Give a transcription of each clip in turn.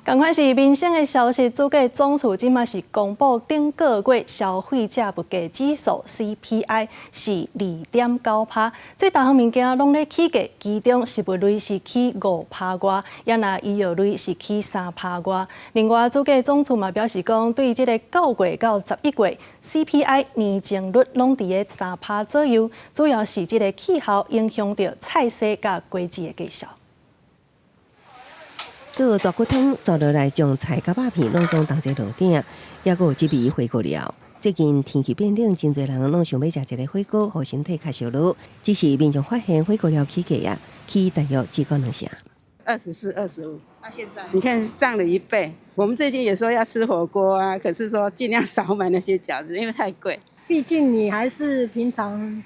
同款是民生的消息，主计总处今嘛是公布顶个月消费者物价指数 CPI 是2.9%，这大项物件拢咧起价，其中食物类是起5%外，也那医药类是起3%外。另外，主计总处嘛表示讲，对这个9月到11月 CPI 年增率拢伫个3%左右，主要是这个气候影响到菜色甲果子的价销。到大骨汤刷落来，将菜甲肉片拢总同齐落鼎，也有一味火锅料。最近天气变冷，真侪人拢想要食一个火锅，互身体较烧热。只是民众发现火锅料起价啊，起大约只够2成，24、25。那现在你看涨了1倍。我们最近也说要吃火锅啊，可是说尽量少买那些饺子，因为太贵。毕竟你还是平常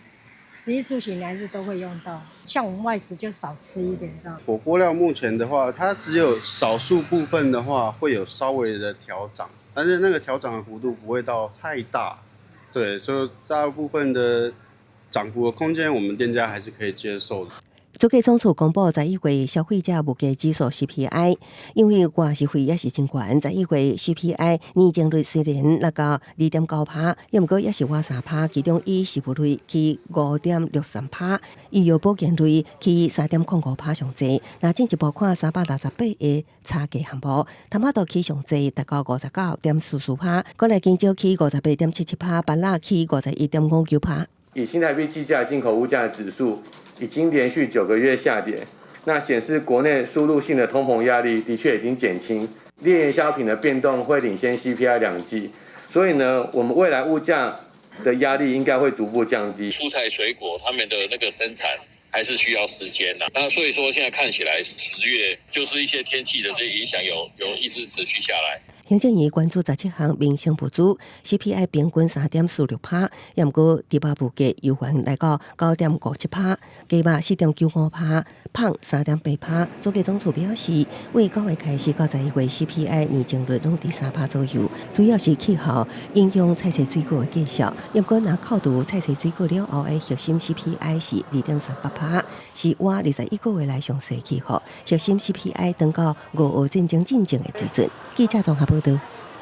食衣住行，你还是都会用到。像我们外食就少吃一点这样。火锅料目前的话，它只有少数部分的话会有稍微的调涨，但是那个调涨的幅度不会到太大，对，所以大部分的涨幅的空间，我们店家还是可以接受的。主计总处公布11月消费者物价指数 CPI， 因为外食费也是真悬，11月 CPI 年增率虽然落到 2.9%， 也毋过也是挖3%，其中以食物类起 5.63%， 医药保健类起 3.05% 上济。那进一步看368个差价项目，头毛豆起上济达到 59.44%， 国内香蕉起 58.77%， 芭乐起 51.59%。以新台币计价进口物价指数已经连续9个月下跌，那显示国内输入性的通膨压力的确已经减轻，猎业消品的变动会领先 CPI 2季，所以呢，我们未来物价的压力应该会逐步降低。蔬菜水果他们的那个生产还是需要时间的，那所以说现在看起来10月就是一些天气的这些影响有一直持续下来。行政院关注17项民生物资 ，CPI 平均3.46%，也毋过猪肉物价又还来到9.57%，鸡肉4.95%，胖3.8%。主计总处表示，为9月开始到11月 CPI 年增率拢伫3%左右，主要是气候影响菜色水果的价销。也毋过若扣除菜色水果了后的核心 CPI 是2.38%，是我21个月来上细气候。核心 CPI 登到5号战争进前的水准。记者综合报道。